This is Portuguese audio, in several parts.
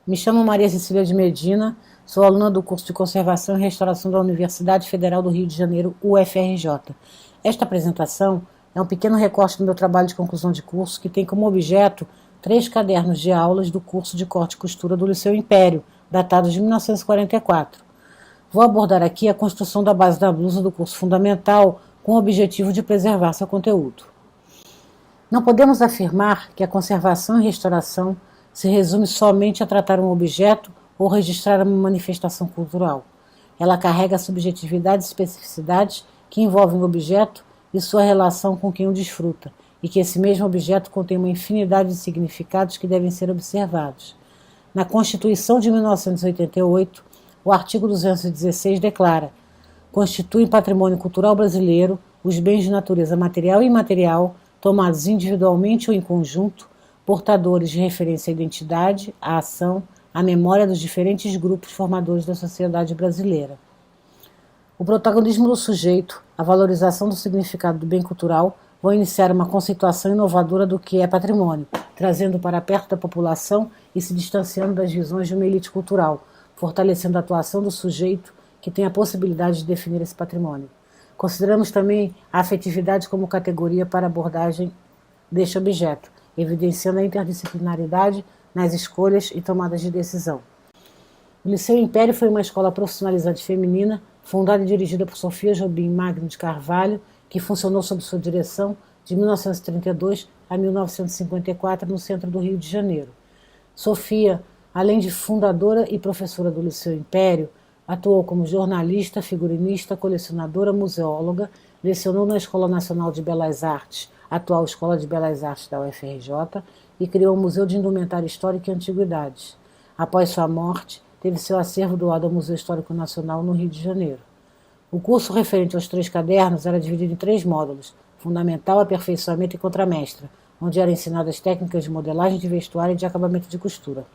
Me chamo Maria Cecília de Medina, sou aluna do curso de Conservação e Restauração da Universidade Federal do Rio de Janeiro, UFRJ. Esta apresentação é um pequeno recorte do meu trabalho de conclusão de curso que tem como objeto 3 cadernos de aulas do curso de corte e costura do Liceu Império, datados de 1944. Vou abordar aqui a construção da base da blusa do curso fundamental com o objetivo de preservar seu conteúdo. Não podemos afirmar que a conservação e restauração se resume somente a tratar um objeto ou registrar uma manifestação cultural. Ela carrega subjetividades e especificidades que envolvem o objeto e sua relação com quem o desfruta, e que esse mesmo objeto contém uma infinidade de significados que devem ser observados. Na Constituição de 1988, o artigo 216 declara: constituem patrimônio cultural brasileiro os bens de natureza material e imaterial, tomados individualmente ou em conjunto, portadores de referência à identidade, à ação, à memória dos diferentes grupos formadores da sociedade brasileira. O protagonismo do sujeito, a valorização do significado do bem cultural vão iniciar uma conceituação inovadora do que é patrimônio, trazendo para perto da população e se distanciando das visões de uma elite cultural, fortalecendo a atuação do sujeito que tem a possibilidade de definir esse patrimônio. Consideramos também a afetividade como categoria para abordagem deste objeto, evidenciando a interdisciplinaridade nas escolhas e tomadas de decisão. O Liceu Império foi uma escola profissionalizante feminina, fundada e dirigida por Sofia Jobim Magno de Carvalho, que funcionou sob sua direção de 1932 a 1954 no centro do Rio de Janeiro. Sofia, além de fundadora e professora do Liceu Império, atuou como jornalista, figurinista, colecionadora, museóloga, lecionou na Escola Nacional de Belas Artes, atual Escola de Belas Artes da UFRJ, e criou o Museu de Indumentária Histórica e Antiguidades. Após sua morte, teve seu acervo doado ao Museu Histórico Nacional no Rio de Janeiro. O curso referente aos 3 cadernos era dividido em 3 módulos: fundamental, aperfeiçoamento e contramestra, onde eram ensinadas técnicas de modelagem de vestuário e de acabamento de costura.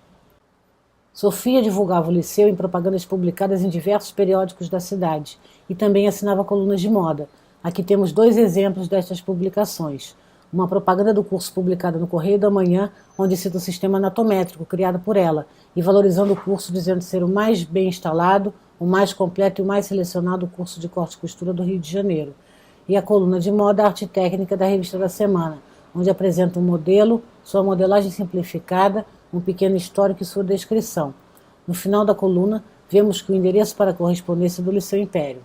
Sofia divulgava o liceu em propagandas publicadas em diversos periódicos da cidade e também assinava colunas de moda. Aqui temos 2 exemplos destas publicações. Uma propaganda do curso publicada no Correio da Manhã, onde cita o sistema anatométrico criado por ela e valorizando o curso, dizendo ser o mais bem instalado, o mais completo e o mais selecionado curso de corte e costura do Rio de Janeiro. E a coluna de moda Arte Técnica da Revista da Semana, onde apresenta um modelo, sua modelagem simplificada, um pequeno histórico e sua descrição. No final da coluna, vemos que o endereço para a correspondência do Liceu Império.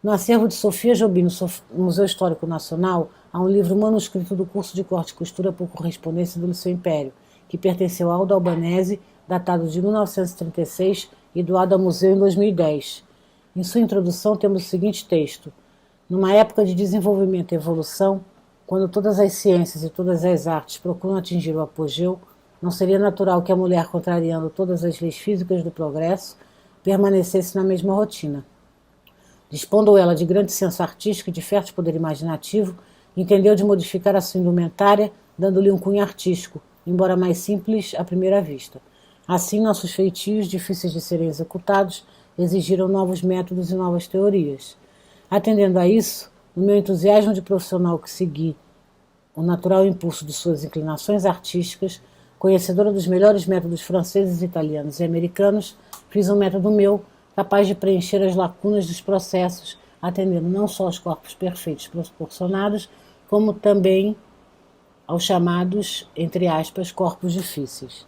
No acervo de Sofia Jobim, no Museu Histórico Nacional, há um livro manuscrito do curso de corte e costura por correspondência do Liceu Império, que pertenceu a Aldo Albanese, datado de 1936 e doado ao museu em 2010. Em sua introdução temos o seguinte texto: numa época de desenvolvimento e evolução, quando todas as ciências e todas as artes procuram atingir o apogeu, não seria natural que a mulher, contrariando todas as leis físicas do progresso, permanecesse na mesma rotina. Dispondo ela de grande senso artístico e de fértil poder imaginativo, entendeu de modificar a sua indumentária, dando-lhe um cunho artístico, embora mais simples à primeira vista. Assim, nossos feitios, difíceis de serem executados, exigiram novos métodos e novas teorias. Atendendo a isso, no meu entusiasmo de profissional que segui o natural impulso de suas inclinações artísticas, conhecedora dos melhores métodos franceses, italianos e americanos, fiz um método meu, capaz de preencher as lacunas dos processos, atendendo não só aos corpos perfeitos proporcionados, como também aos chamados, entre aspas, corpos difíceis.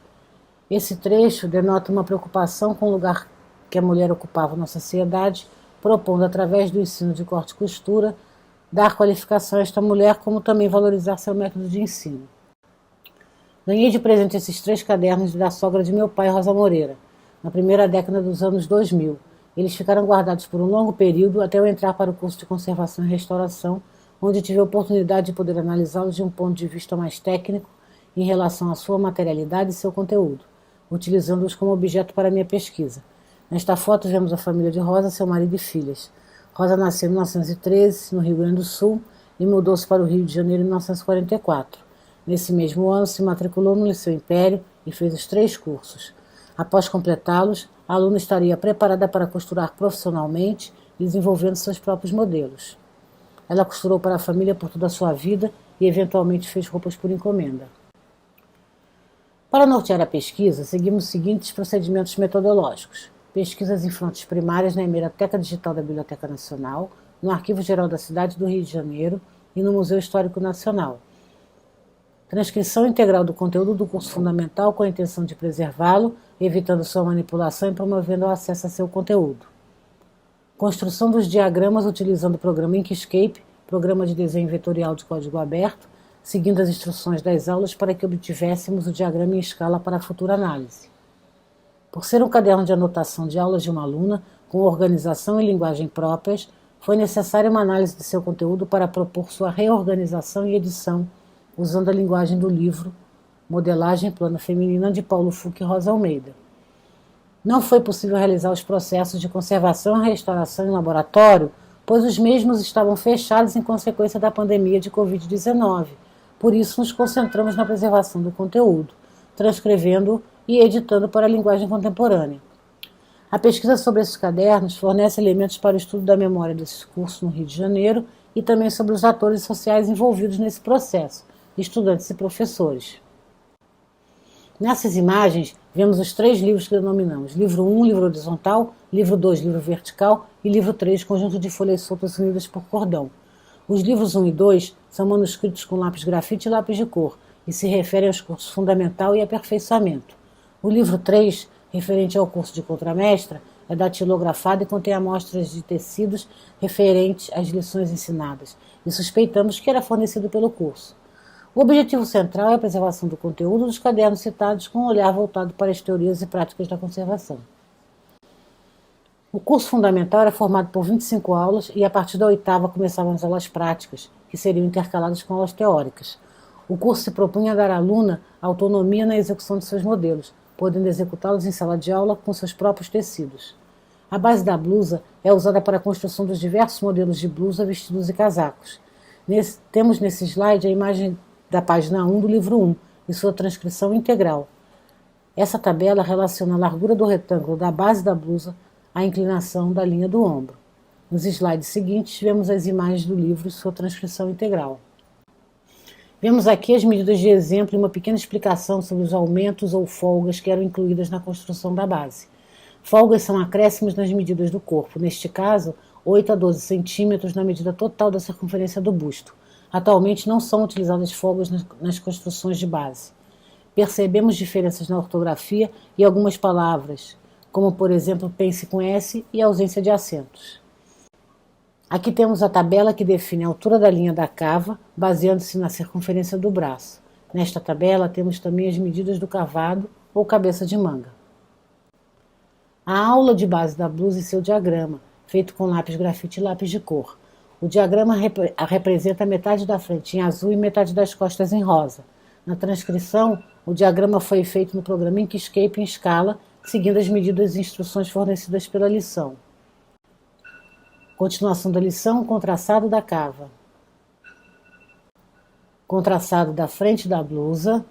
Esse trecho denota uma preocupação com o lugar que a mulher ocupava na sociedade, propondo, através do ensino de corte e costura, dar qualificação a esta mulher, como também valorizar seu método de ensino. Ganhei de presente esses 3 cadernos da sogra de meu pai, Rosa Moreira, na primeira década dos anos 2000. Eles ficaram guardados por um longo período até eu entrar para o curso de Conservação e Restauração, onde tive a oportunidade de poder analisá-los de um ponto de vista mais técnico em relação à sua materialidade e seu conteúdo, utilizando-os como objeto para minha pesquisa. Nesta foto vemos a família de Rosa, seu marido e filhas. Rosa nasceu em 1913, no Rio Grande do Sul, e mudou-se para o Rio de Janeiro em 1944. Nesse mesmo ano, se matriculou no Liceu Império e fez os 3 cursos. Após completá-los, a aluna estaria preparada para costurar profissionalmente, desenvolvendo seus próprios modelos. Ela costurou para a família por toda a sua vida e eventualmente fez roupas por encomenda. Para nortear a pesquisa, seguimos os seguintes procedimentos metodológicos: pesquisas em fontes primárias na Hemeroteca Digital da Biblioteca Nacional, no Arquivo Geral da Cidade do Rio de Janeiro e no Museu Histórico Nacional. Transcrição integral do conteúdo do curso fundamental com a intenção de preservá-lo, evitando sua manipulação e promovendo o acesso a seu conteúdo. Construção dos diagramas utilizando o programa Inkscape, programa de desenho vetorial de código aberto, seguindo as instruções das aulas para que obtivéssemos o diagrama em escala para a futura análise. Por ser um caderno de anotação de aulas de uma aluna, com organização e linguagem próprias, foi necessária uma análise de seu conteúdo para propor sua reorganização e edição, usando a linguagem do livro Modelagem Plana Feminina de Paulo Fuch e Rosa Almeida. Não foi possível realizar os processos de conservação e restauração em laboratório, pois os mesmos estavam fechados em consequência da pandemia de Covid-19. Por isso, nos concentramos na preservação do conteúdo, transcrevendo e editando para a linguagem contemporânea. A pesquisa sobre esses cadernos fornece elementos para o estudo da memória desses cursos no Rio de Janeiro e também sobre os atores sociais envolvidos nesse processo, estudantes e professores. Nessas imagens, vemos os 3 livros que denominamos livro 1, livro horizontal, livro 2, livro vertical e livro 3, conjunto de folhas soltas unidas por cordão. Os livros 1 e 2 são manuscritos com lápis grafite e lápis de cor e se referem aos cursos fundamental e aperfeiçoamento. O livro 3, referente ao curso de contramestra, é datilografado e contém amostras de tecidos referentes às lições ensinadas, e suspeitamos que era fornecido pelo curso. O objetivo central é a preservação do conteúdo dos cadernos citados com um olhar voltado para as teorias e práticas da conservação. O curso fundamental era formado por 25 aulas e a partir da 8ª começavam as aulas práticas, que seriam intercaladas com aulas teóricas. O curso se propunha a dar à aluna autonomia na execução de seus modelos, podendo executá-los em sala de aula com seus próprios tecidos. A base da blusa é usada para a construção dos diversos modelos de blusa, vestidos e casacos. Temos nesse slide a imagem da página 1 do livro 1 e sua transcrição integral. Essa tabela relaciona a largura do retângulo da base da blusa à inclinação da linha do ombro. Nos slides seguintes, vemos as imagens do livro e sua transcrição integral. Vemos aqui as medidas de exemplo e uma pequena explicação sobre os aumentos ou folgas que eram incluídas na construção da base. Folgas são acréscimos nas medidas do corpo, neste caso, 8 a 12 centímetros na medida total da circunferência do busto. Atualmente não são utilizadas folgas nas construções de base. Percebemos diferenças na ortografia e algumas palavras, como por exemplo pense com S e ausência de acentos. Aqui temos a tabela que define a altura da linha da cava, baseando-se na circunferência do braço. Nesta tabela temos também as medidas do cavado ou cabeça de manga. A aula de base da blusa e seu diagrama, feito com lápis grafite e lápis de cor. O diagrama representa metade da frente em azul e metade das costas em rosa. Na transcrição, o diagrama foi feito no programa Inkscape em escala, seguindo as medidas e instruções fornecidas pela lição. Continuação da lição com traçado da cava. Com traçado da frente da blusa.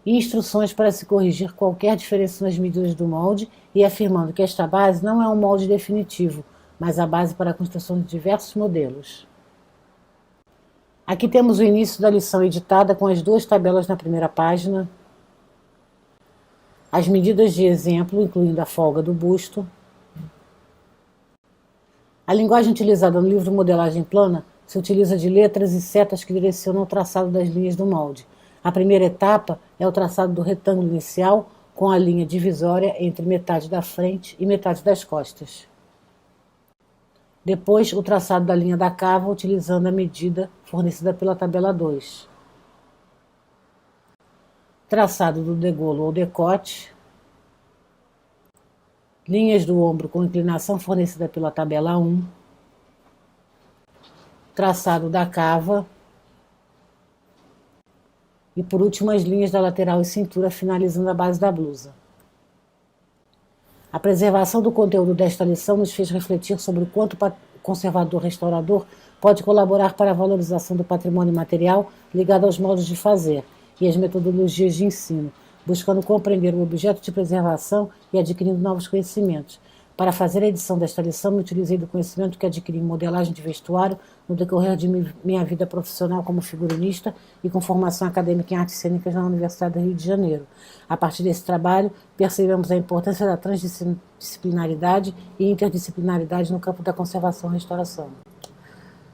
E instruções para se corrigir qualquer diferença nas medidas do molde e afirmando que esta base não é um molde definitivo, mas a base para a construção de diversos modelos. Aqui temos o início da lição editada com as 2 tabelas na primeira página, as medidas de exemplo, incluindo a folga do busto. A linguagem utilizada no livro Modelagem Plana se utiliza de letras e setas que direcionam o traçado das linhas do molde. A primeira etapa é o traçado do retângulo inicial, com a linha divisória entre metade da frente e metade das costas. Depois, o traçado da linha da cava, utilizando a medida fornecida pela tabela 2. Traçado do degolo ou decote. Linhas do ombro com inclinação fornecida pela tabela 1. Traçado da cava. E, por último, as linhas da lateral e cintura, finalizando a base da blusa. A preservação do conteúdo desta lição nos fez refletir sobre o quanto o conservador-restaurador pode colaborar para a valorização do patrimônio material ligado aos modos de fazer e às metodologias de ensino, buscando compreender o objeto de preservação e adquirindo novos conhecimentos. Para fazer a edição desta lição, me utilizei do conhecimento que adquiri em modelagem de vestuário no decorrer de minha vida profissional como figurinista e com formação acadêmica em artes cênicas na Universidade do Rio de Janeiro. A partir desse trabalho, percebemos a importância da transdisciplinaridade e interdisciplinaridade no campo da conservação e restauração.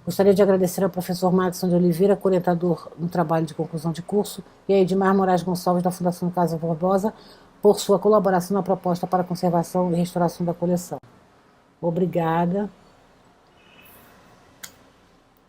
Gostaria de agradecer ao professor Madison de Oliveira, orientador no trabalho de conclusão de curso, e a Edmar Moraes Gonçalves, da Fundação Casa Barbosa, por sua colaboração na proposta para a conservação e restauração da coleção. Obrigada.